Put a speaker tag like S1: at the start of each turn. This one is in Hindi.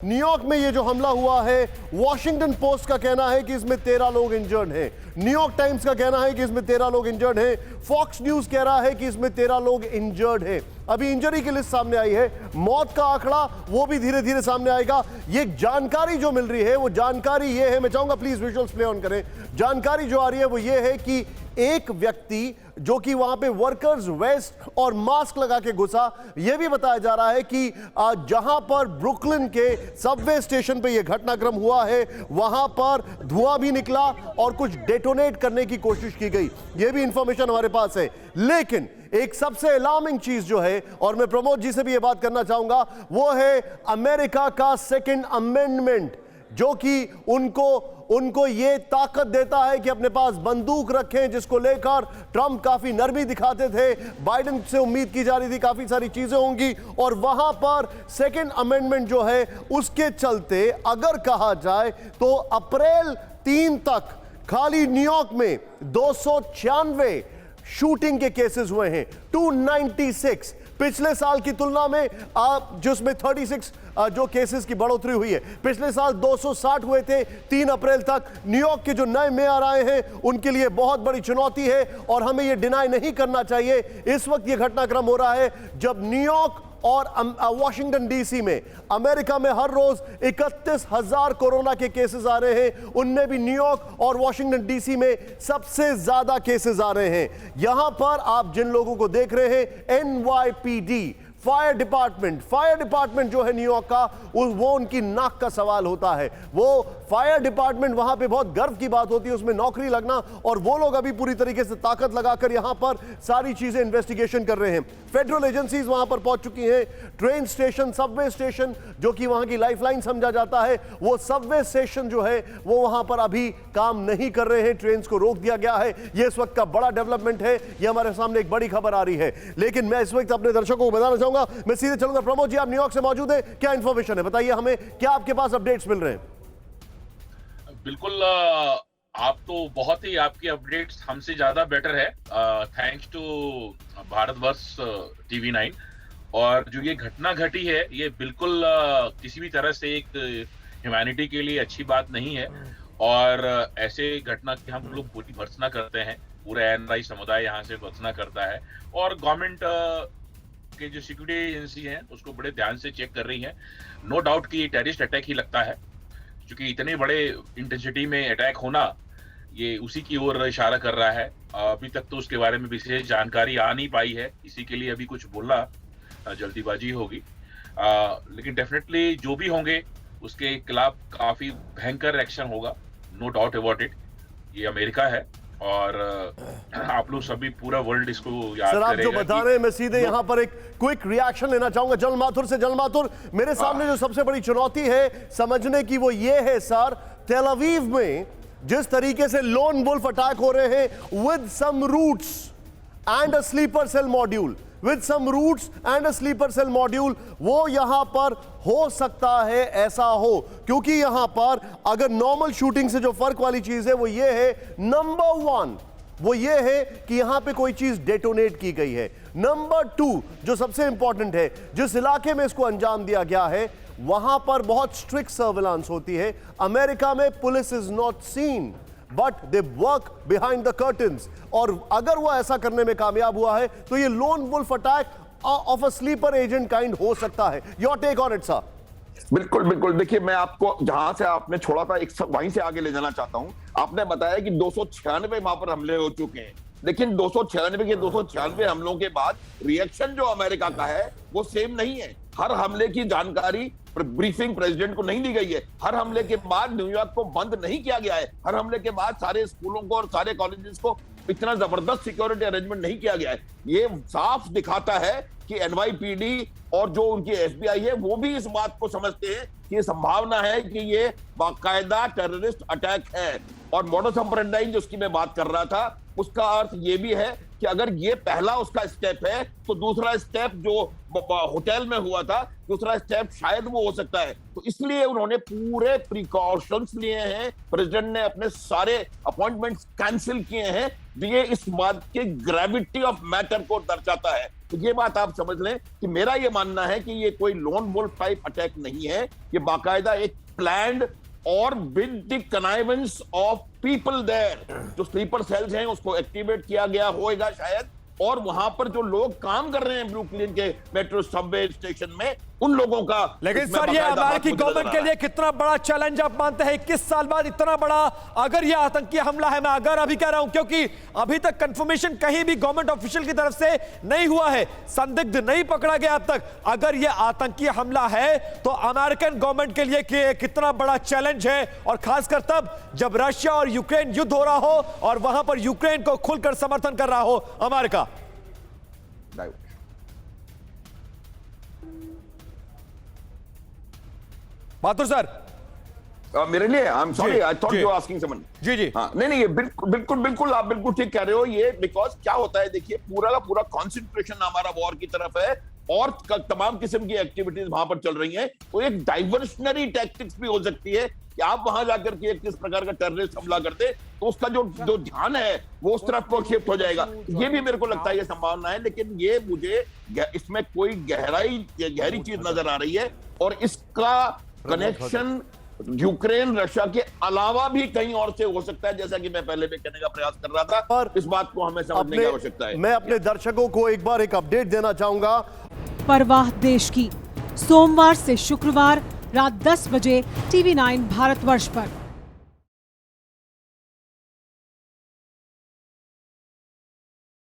S1: न्यूयॉर्क में ये जो हमला हुआ है, वॉशिंगटन पोस्ट का कहना है कि इसमें 13 लोग इंजर्ड हैं। न्यूयॉर्क टाइम्स का कहना है कि इसमें 13 लोग इंजर्ड हैं। फॉक्स न्यूज कह रहा है कि इसमें 13 लोग इंजर्ड हैं। अभी इंजरी की लिस्ट सामने आई है, मौत का आंकड़ा वो भी धीरे धीरे सामने आएगा। ये जानकारी जो मिल रही है वो जानकारी ये है, मैं चाहूंगा प्लीज विजुअल्स प्ले ऑन करें। जानकारी जो आ रही है वो ये है कि एक व्यक्ति जो कि वहां पे वर्कर्स वेस्ट और मास्क लगा के घुसा, यह भी बताया जा रहा है कि जहां पर ब्रुकलिन के सबवे स्टेशन पे यह घटनाक्रम हुआ है वहां पर धुआं भी निकला और कुछ डेटोनेट करने की कोशिश की गई। यह भी इंफॉर्मेशन हमारे पास है। लेकिन एक सबसे अलार्मिंग चीज जो है, और मैं प्रमोद जी से भी यह बात करना चाहूंगा, वो है अमेरिका का सेकेंड अमेंडमेंट, जो कि उनको ये ताकत देता है कि अपने पास बंदूक रखें, जिसको लेकर ट्रंप काफी नरमी दिखाते थे। बाइडेन से उम्मीद की जा रही थी काफी सारी चीजें होंगी, और वहां पर सेकेंड अमेंडमेंट जो है उसके चलते अगर कहा जाए तो अप्रैल 3 तक खाली न्यूयॉर्क में 296 शूटिंग के केसेस हुए हैं। 296 पिछले साल की तुलना में जिसमें 36 जो केसेस की बढ़ोतरी हुई है। पिछले साल 260 हुए थे 3 अप्रैल तक। न्यूयॉर्क के जो नए मेयर आए हैं उनके लिए बहुत बड़ी चुनौती है, और हमें यह डिनाई नहीं करना चाहिए। इस वक्त यह घटनाक्रम हो रहा है जब न्यूयॉर्क और वॉशिंगटन डीसी में, अमेरिका में हर रोज 31,000 कोरोना के केसेस आ रहे हैं। उनमें भी न्यूयॉर्क और वॉशिंगटन डीसी में सबसे ज्यादा केसेस आ रहे हैं। यहां पर आप जिन लोगों को देख रहे हैं, NYPD फायर डिपार्टमेंट जो है न्यूयॉर्क का, वो उनकी नाक का सवाल होता है। वो फायर डिपार्टमेंट वहां पे बहुत गर्व की बात होती है, उसमें नौकरी लगना, और वो लोग अभी पूरी तरीके से ताकत लगाकर यहां पर सारी चीजें इन्वेस्टिगेशन कर रहे हैं। फेडरल एजेंसीज वहां पर पहुंच चुकी हैं। ट्रेन स्टेशन, सबवे स्टेशन जो कि वहां की लाइफलाइन समझा जाता है, वो सबवे स्टेशन जो है वो वहां पर अभी काम नहीं कर रहे हैं। ट्रेन को रोक दिया गया है। यह इस वक्त का बड़ा डेवलपमेंट है। यह हमारे सामने एक बड़ी खबर आ रही है। लेकिन मैं इस वक्त अपने दर्शकों को बताना चाहूंगा, मैं सीधे चलूंगा। प्रमोद जी, आप न्यूयॉर्क से मौजूद हैं, क्या इंफॉर्मेशन है, बताइए हमें, क्या आपके पास अपडेट्स मिल रहे हैं?
S2: बिल्कुल, आप तो बहुत ही, आपकी अपडेट्स हमसे ज्यादा बेटर है, थैंक्स टू भारतवर्ष TV9। और जो ये घटना घटी है ये बिल्कुल किसी भी तरह से एक ह्यूमैनिटी के लिए अच्छी बात नहीं है, और ऐसे घटना की हम लोग पूरी भर्त्सना करते हैं। पूरा NRI समुदाय यहाँ से भर्त्सना करता है, और गवर्नमेंट के जो सिक्योरिटी एजेंसी हैं उसको बड़े ध्यान से चेक कर रही हैं। नो डाउट कि टेररिस्ट अटैक ही लगता है, क्योंकि इतने बड़े इंटेंसिटी में अटैक होना ये उसी की ओर इशारा कर रहा है। अभी तक तो उसके बारे में विशेष जानकारी आ नहीं पाई है, इसी के लिए अभी कुछ बोलना जल्दीबाजी होगी। लेकिन डेफिनेटली जो भी होंगे उसके खिलाफ काफी भयंकर एक्शन होगा, नो डाउट अबाउट इट। ये अमेरिका है, और आप लोग सभी, पूरा वर्ल्ड इसको याद
S1: सर, आप
S2: करेगा।
S1: जो बता रहे हैं, मैं सीधे यहां पर एक क्विक रिएक्शन लेना चाहूंगा जल माथुर से। जल माथुर, मेरे सामने जो सबसे बड़ी चुनौती है समझने की वो ये है सर, तेल अवीव में जिस तरीके से लोन वुल्फ अटैक हो रहे हैं with some routes and a sleeper cell module, वो यहां पर हो सकता है ऐसा हो, क्योंकि यहां पर अगर नॉर्मल शूटिंग से जो फर्क वाली चीज है वो ये है, नंबर 1 वो ये है कि यहां पे कोई चीज डेटोनेट की गई है। नंबर 2 जो सबसे इंपॉर्टेंट है, जिस इलाके में इसको अंजाम दिया गया है वहां पर बहुत स्ट्रिक्ट सर्विलांस होती है। अमेरिका में police is not seen but they work behind the curtains, और अगर वो ऐसा करने में कामयाब हुआ है तो ये lone wolf attack of a sleeper agent kind हो सकता है। Your take on it sir.
S3: बिल्कुल। देखिए, मैं आपको जहां से आपने छोड़ा था वहीं से आगे ले जाना चाहता हूं। आपने बताया कि 296 वहां पर हमले हो चुके हैं, लेकिन 296 हमलों के बाद रिएक्शन जो अमेरिका का है वो सेम नहीं है। हर हमले की जानकारी ब्रीफिंग प्रेसिडेंट को नहीं दी गई है। हर हमले के बाद न्यूयॉर्क को बंद नहीं किया गया है। हर हमले के बाद सारे स्कूलों को और सारे कॉलेजेस को इतना जबरदस्त सिक्योरिटी अरेंजमेंट नहीं किया गया है। ये साफ दिखाता है कि NYPD और जो उनकी FBI है वो भी इस बात को समझते हैं कि ये संभावना है कि ये बाकायदा टेररिस्ट अटैक है। और मोडस ऑपरेंडी जिसकी मैं बात कर रहा था, उसका अर्थ ये भी है कि अगर ये पहला उसका स्टेप है तो दूसरा स्टेप जो होटल में हुआ था, दूसरा स्टेप शायद वो हो सकता है। तो इसलिए उन्होंने पूरे प्रिकॉशंस लिए हैं। प्रेसिडेंट ने अपने सारे अपॉइंटमेंट्स कैंसिल किए हैं। ये इस बात की ग्रेविटी ऑफ मैटर को दर्शाता है। तो ये बात आप समझ लें कि मेरा ये मानना है कि ये कोई लोन वुल्फ टाइप अटैक नहीं है, ये बाकायदा एक प्लान्ड और with the connivance of people there, जो स्लीपर सेल्स हैं उसको एक्टिवेट किया गया होगा शायद, और वहां पर जो लोग काम कर रहे हैं ब्रुकलिन के मेट्रो सबवे स्टेशन में, उन लोगों का।
S4: लेकिन सर ये अमेरिकी गवर्नमेंट के लिए कितना बड़ा चैलेंज आप मानते हैं? 21 साल बाद इतना बड़ा अगर ये आतंकी हमला है, मैं अगर अभी कह रहा हूं क्योंकि अभी तक कंफर्मेशन कहीं भी गवर्नमेंट ऑफिशियल की तरफ से नहीं हुआ है, संदिग्ध नहीं पकड़ा गया अब तक। अगर ये आतंकी हमला है तो अमेरिकन गवर्नमेंट के लिए कितना बड़ा चैलेंज है, और खासकर तब जब रशिया और यूक्रेन युद्ध हो रहा हो और वहां पर यूक्रेन को खुलकर समर्थन कर रहा हो अमेरिका। बहादुर सर,
S3: मेरे लिए I am sorry, I thought you asking someone.
S4: जी जी
S3: हाँ, नहीं, ये बिल्कुल आप बिल्कुल ठीक कह रहे हो। ये बिकॉज क्या होता है, देखिए पूरा का पूरा कॉन्सेंट्रेशन हमारा वॉर की तरफ है और तमाम किस्म की एक्टिविटीज वहां पर चल रही हैं, तो एक डाइवर्शनरी टैक्टिक्स भी हो सकती है कि आप वहां जाकर के किस प्रकार का टेररिस्ट हमला करते तो उसका जो ध्यान है वो उस तरफ को शिफ्ट हो जाएगा। ये भी मेरे को लगता है ये संभावना है, लेकिन ये मुझे इसमें कोई गहरी चीज नजर आ रही है, और इसका कनेक्शन यूक्रेन रशिया के अलावा भी कहीं और से हो सकता है, जैसा कि मैं पहले भी कहने का प्रयास कर रहा था, और इस बात को हमें समझने की आवश्यकता है।
S1: मैं अपने दर्शकों को एक बार एक अपडेट देना चाहूंगा।
S5: परवाह देश की, सोमवार से शुक्रवार रात 10 बजे TV9 भारतवर्ष पर।